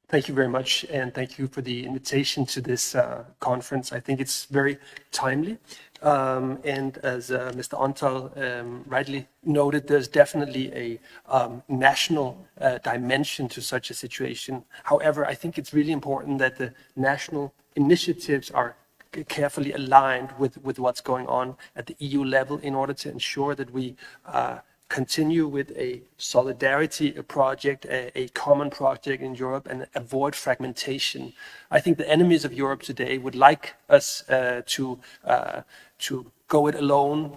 Thank you very much, and thank you for the invitation to this conference. I think it's very timely. And as Mr. Antal rightly noted, there's definitely a national dimension to such a situation. However, I think it's really important that the national initiatives are carefully aligned with what's going on at the EU level in order to ensure that we continue with a solidarity project, a common project in Europe, and avoid fragmentation. I think the enemies of Europe today would like us to go it alone.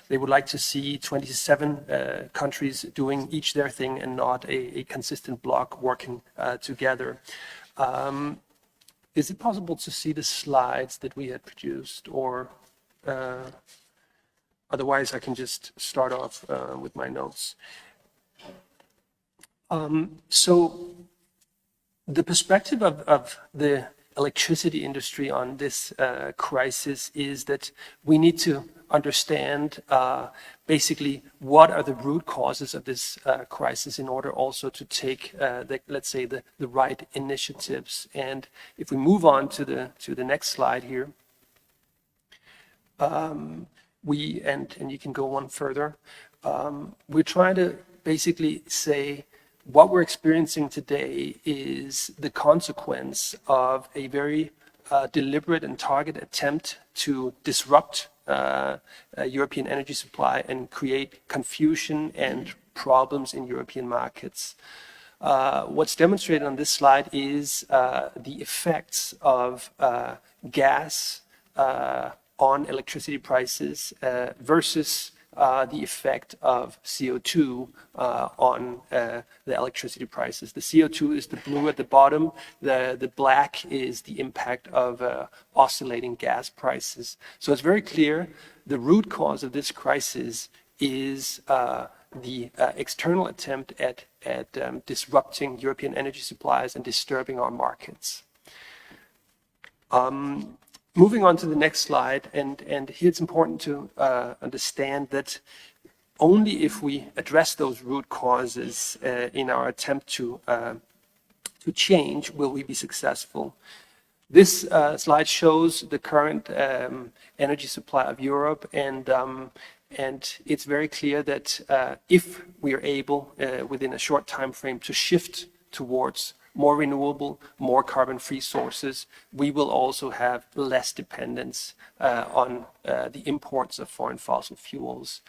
They would like to see 27 countries doing each their thing and not a consistent bloc working together. Is it possible to see the slides that we had produced, or? Otherwise, I can just start off with my notes. So the perspective of the electricity industry on this crisis is that we need to understand basically what are the root causes of this crisis in order also to take, let's say, the right initiatives. And if we move on to the next slide here, and you can go one further, we're trying to basically say what we're experiencing today is the consequence of a very deliberate and targeted attempt to disrupt European energy supply and create confusion and problems in European markets. What's demonstrated on this slide is the effects of gas on electricity prices versus the effect of CO2 on the electricity prices. The CO2 is the blue at the bottom. The black is the impact of oscillating gas prices. So it's very clear the root cause of this crisis is the external attempt at disrupting European energy supplies and disturbing our markets. Moving on to the next slide, and here it's important to understand that only if we address those root causes in our attempt to change will we be successful. This slide shows the current energy supply of Europe, and it's very clear that if we are able within a short time frame to shift towards more renewable, more carbon-free sources, we will also have less dependence on the imports of foreign fossil fuels.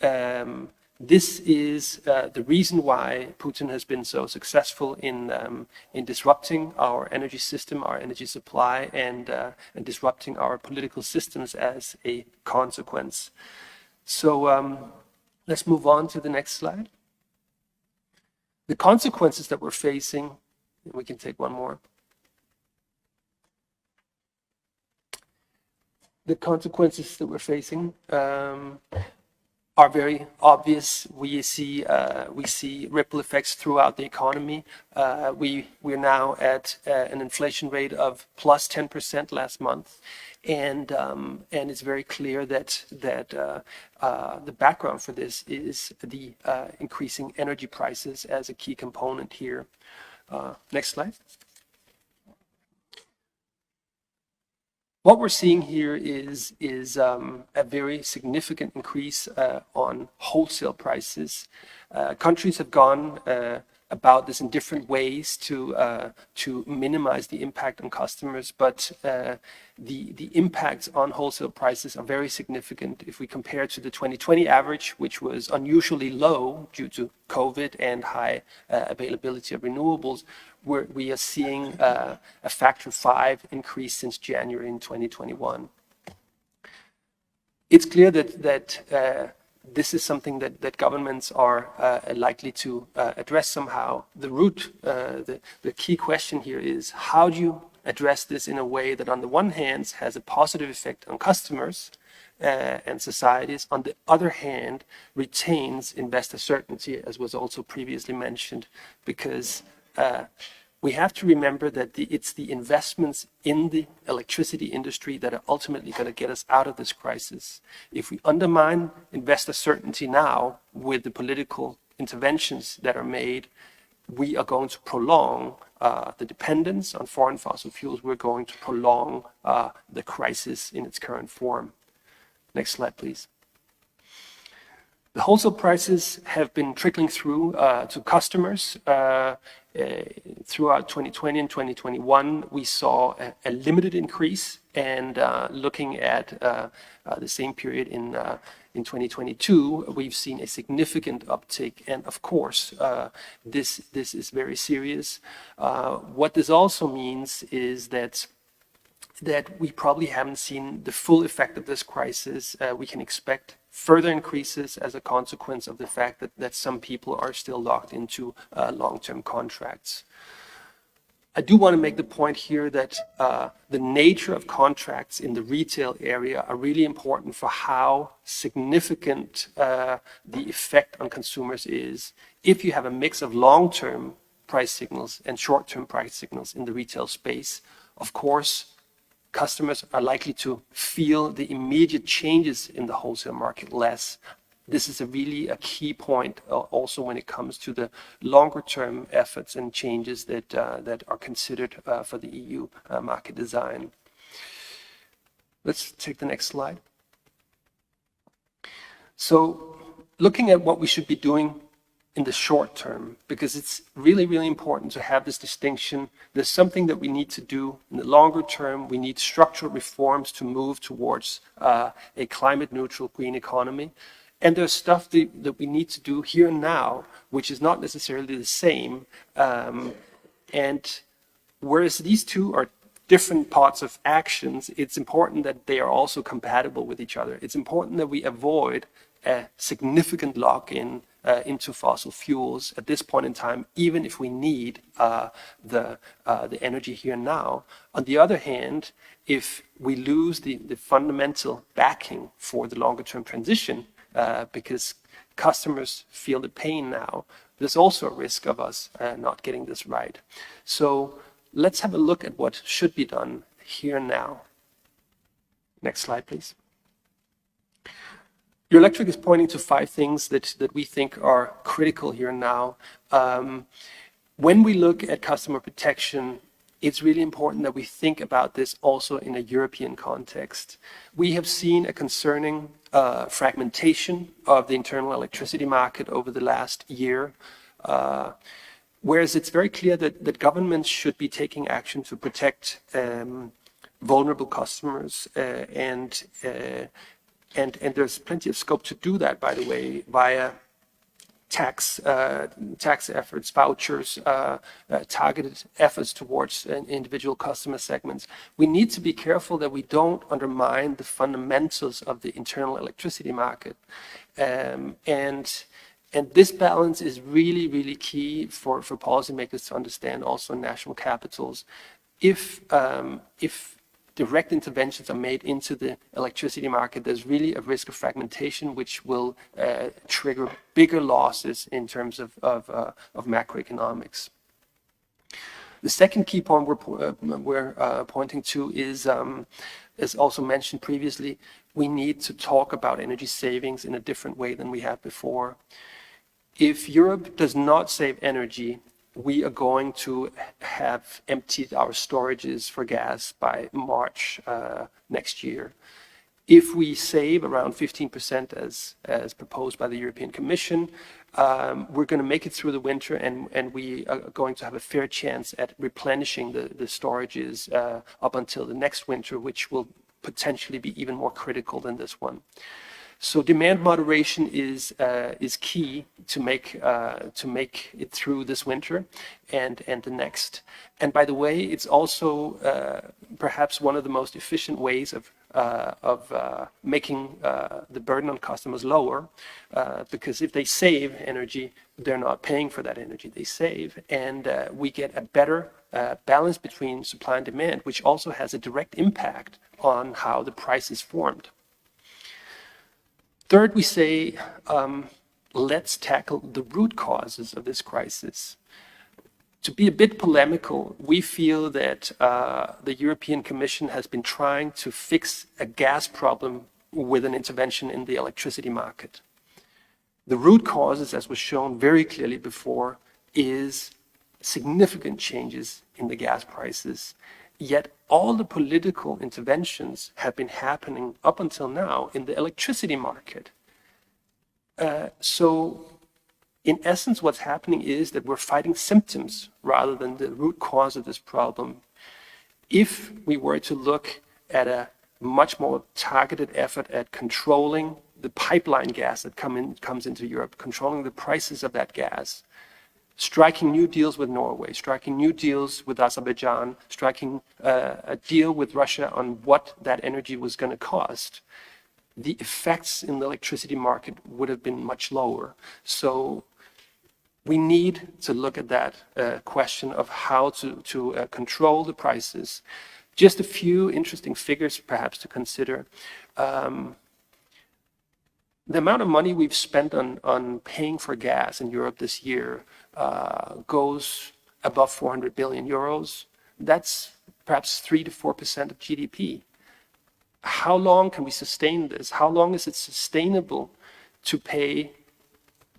This is the reason why Putin has been so successful in disrupting our energy system, our energy supply, and disrupting our political systems as a consequence. So let's move on to the next slide. The consequences that we're facing, we can take one more. The consequences that we're facing are very obvious. We see ripple effects throughout the economy. We're now at an inflation rate of plus 10% last month, and it's very clear that the background for this is the increasing energy prices as a key component here. Next slide. What we're seeing here is a very significant increase on wholesale prices. Countries have gone about this in different ways to minimize the impact on customers, but the impacts on wholesale prices are very significant if we compare to the 2020 average, which was unusually low due to COVID and high availability of renewables. We are seeing a factor 5 increase since January in 2021. It's clear that this is something that governments are likely to address somehow. The key question here is, how do you address this in a way that on the one hand has a positive effect on customers and societies, on the other hand retains investor certainty, as was also previously mentioned, because we have to remember that it's the investments in the electricity industry that are ultimately going to get us out of this crisis. If we undermine investor certainty now with the political interventions that are made, we are going to prolong the dependence on foreign fossil fuels. We're going to prolong the crisis in its current form. Next slide, please. The wholesale prices have been trickling through to customers. Throughout 2020 and 2021, we saw a limited increase, and looking at the same period in 2022, we've seen a significant uptick, and of course, this is very serious. What this also means is that we probably haven't seen the full effect of this crisis. We can expect further increases as a consequence of the fact that some people are still locked into long-term contracts. I do want to make the point here that the nature of contracts in the retail area are really important for how significant the effect on consumers is. If you have a mix of long-term price signals and short-term price signals in the retail space, of course, customers are likely to feel the immediate changes in the wholesale market less. This is really a key point also when it comes to the longer term efforts and changes that are considered for the EU market design. Let's take the next slide. So looking at what we should be doing in the short term, because it's really, really important to have this distinction. There's something that we need to do in the longer term. We need structural reforms to move towards a climate neutral green economy. And there's stuff that we need to do here and now, which is not necessarily the same. And whereas these two are different parts of actions, it's important that they are also compatible with each other. It's important that we avoid a significant lock-in into fossil fuels at this point in time, even if we need the energy here now. On the other hand, if we lose the fundamental backing for the longer-term transition, because customers feel the pain now, there's also a risk of us not getting this right. So let's have a look at what should be done here and now. Next slide, please. Eurelectric is pointing to 5 things that we think are critical here and now. When we look at customer protection, it's really important that we think about this also in a European context. We have seen a concerning fragmentation of the internal electricity market over the last year, whereas it's very clear that governments should be taking action to protect vulnerable customers, and there's plenty of scope to do that, by the way, via tax efforts, vouchers, targeted efforts towards individual customer segments. We need to be careful that we don't undermine the fundamentals of the internal electricity market. And this balance is really, really key for policymakers to understand also in national capitals. If direct interventions are made into the electricity market, there's really a risk of fragmentation, which will trigger bigger losses in terms of macroeconomics. The second key point we're pointing to is, as also mentioned previously, we need to talk about energy savings in a different way than we have before. If Europe does not save energy, we are going to have emptied our storages for gas by March next year. If we save around 15% as proposed by the European Commission, we're going to make it through the winter, and we are going to have a fair chance at replenishing the storages up until the next winter, which will potentially be even more critical than this one. So demand moderation is key to make it through this winter and the next. And by the way, it's also perhaps one of the most efficient ways of making the burden on customers lower, because if they save energy, they're not paying for that energy they save, and we get a better balance between supply and demand, which also has a direct impact on how the price is formed. Third, we say, let's tackle the root causes of this crisis. To be a bit polemical, we feel that the European Commission has been trying to fix a gas problem with an intervention in the electricity market. The root causes, as was shown very clearly before, is significant changes in the gas prices. Yet all the political interventions have been happening up until now in the electricity market. So in essence, what's happening is that we're fighting symptoms rather than the root cause of this problem. If we were to look at a much more targeted effort at controlling the pipeline gas that comes into Europe, controlling the prices of that gas, striking new deals with Norway, striking new deals with Azerbaijan, striking a deal with Russia on what that energy was going to cost, the effects in the electricity market would have been much lower. So we need to look at that question of how to control the prices. Just a few interesting figures perhaps to consider. The amount of money we've spent on paying for gas in Europe this year goes above 400 billion euros. That's perhaps 3 to 4% of GDP. How long can we sustain this? How long is it sustainable to pay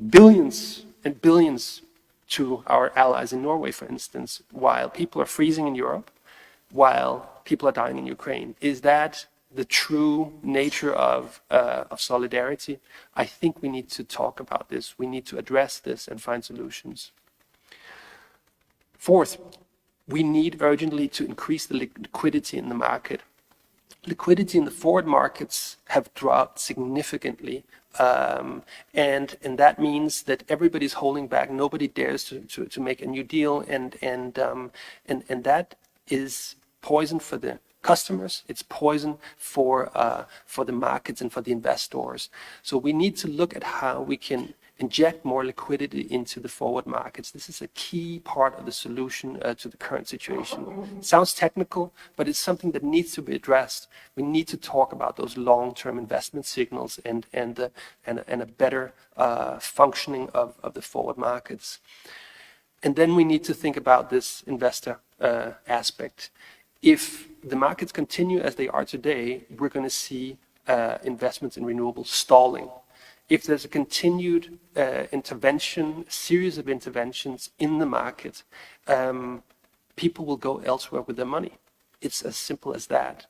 billions and billions to our allies in Norway, for instance, while people are freezing in Europe, while people are dying in Ukraine? Is that the true nature of solidarity? I think we need to talk about this. We need to address this and find solutions. Fourth, we need urgently to increase the liquidity in the market. Liquidity in the forward markets have dropped significantly, and that means that everybody's holding back. Nobody dares to make a new deal, and that is poison for the customers. It's poison for the markets and for the investors. So we need to look at how we can inject more liquidity into the forward markets. This is a key part of the solution to the current situation. It sounds technical, but it's something that needs to be addressed. We need to talk about those long-term investment signals and a better functioning of the forward markets. And then we need to think about this investor aspect. If the markets continue as they are today, we're going to see investments in renewables stalling. If there's a continued intervention, series of interventions in the market, people will go elsewhere with their money. It's as simple as that.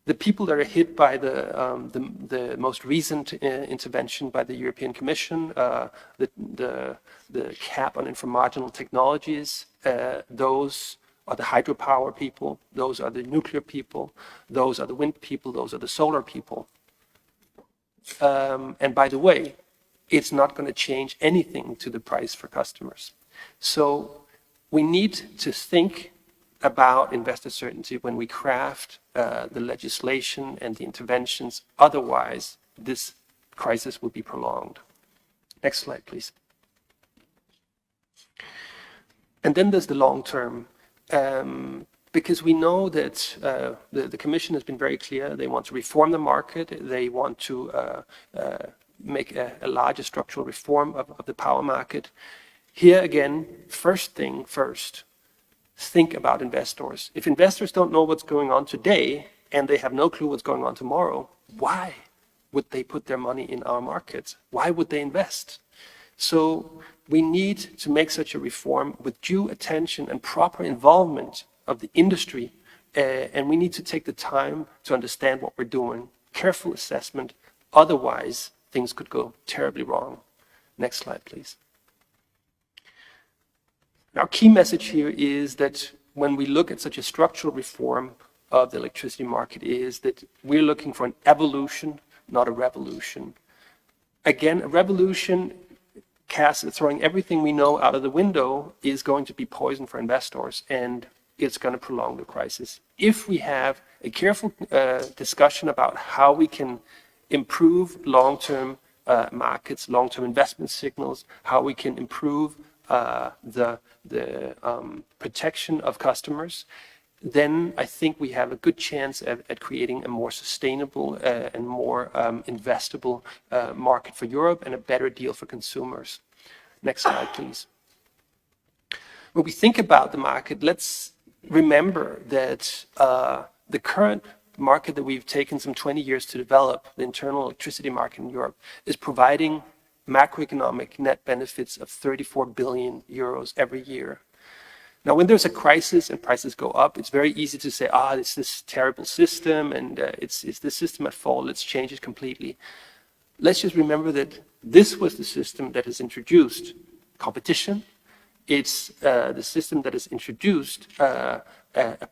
The people that are hit by the most recent intervention by the European Commission, the cap on inframarginal technologies, those are the hydropower people, those are the nuclear people, those are the wind people, those are the solar people. And by the way, it's not going to change anything to the price for customers. So we need to think about investor certainty when we craft the legislation and the interventions. Otherwise, this crisis will be prolonged. Next slide, please. And then there's the long term. Because we know that the Commission has been very clear. They want to reform the market. They want to make a larger structural reform of the power market. Here again, first thing first, think about investors. If investors don't know what's going on today and they have no clue what's going on tomorrow, why would they put their money in our markets? Why would they invest? So we need to make such a reform with due attention and proper involvement of the industry, and we need to take the time to understand what we're doing. Careful assessment, otherwise things could go terribly wrong. Next slide, please. Our key message here is that when we look at such a structural reform of the electricity market is that we're looking for an evolution, not a revolution. Again, a revolution throwing everything we know out of the window is going to be poison for investors, and it's going to prolong the crisis. If we have a careful discussion about how we can improve long-term markets, long-term investment signals, how we can improve the protection of customers, then I think we have a good chance at creating a more sustainable and more investable market for Europe and a better deal for consumers. Next slide, please. When we think about the market, let's remember that the current market that we've taken some 20 years to develop, the internal electricity market in Europe, is providing macroeconomic net benefits of 34 billion euros every year. Now, when there's a crisis and prices go up, it's very easy to say, it's this terrible system and it's this system at fault, let's change it completely. Let's just remember that this was the system that has introduced competition. It's the system that has introduced a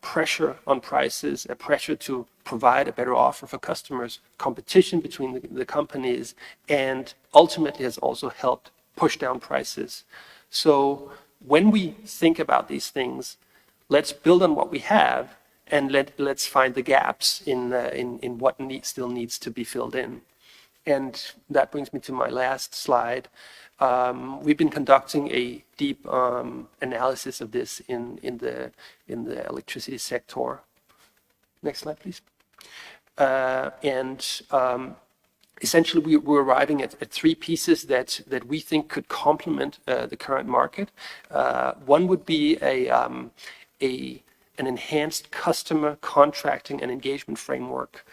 pressure on prices, a pressure to provide a better offer for customers, competition between the companies, and ultimately has also helped push down prices. So when we think about these things, let's build on what we have and let's find the gaps in what still needs to be filled in. And that brings me to my last slide. We've been conducting a deep analysis of this in the electricity sector. Next slide, please. Essentially, we're arriving at three pieces that we think could complement the current market. One would be an enhanced customer contracting and engagement framework.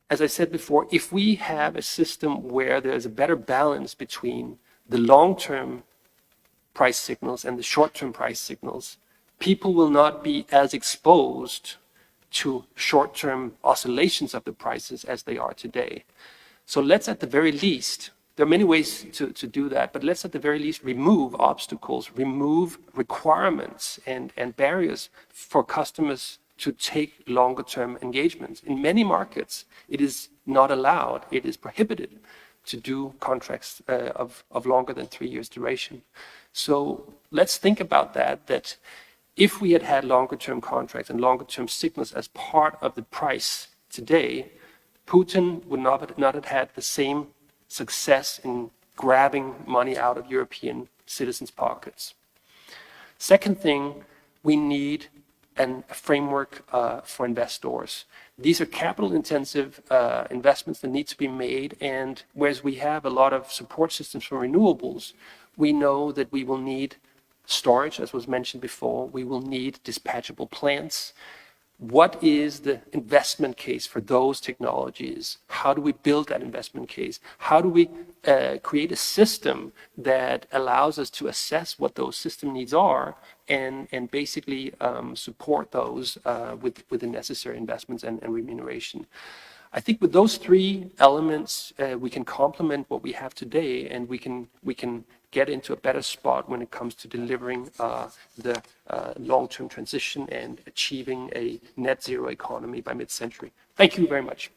As I said before, if we have a system where there's a better balance between the long-term price signals and the short-term price signals, people will not be as exposed to short-term oscillations of the prices as they are today. So let's at the very least, there are many ways to do that, but let's at the very least remove obstacles, remove requirements and barriers for customers to take longer-term engagements. In many markets, it is not allowed, it is prohibited to do contracts of longer than 3 years duration. So let's think about that if we had had longer-term contracts and longer-term signals as part of the price today, Putin would not have had the same success in grabbing money out of European citizens' pockets. Second thing, we need a framework for investors. These are capital-intensive investments that need to be made, and whereas we have a lot of support systems for renewables, we know that we will need storage, as was mentioned before. We will need dispatchable plants. What is the investment case for those technologies? How do we build that investment case? How do we create a system that allows us to assess what those system needs are and basically support those with the necessary investments and remuneration? I think with those three elements, we can complement what we have today, and we can get into a better spot when it comes to delivering the long-term transition and achieving a net zero economy by mid-century. Thank you very much.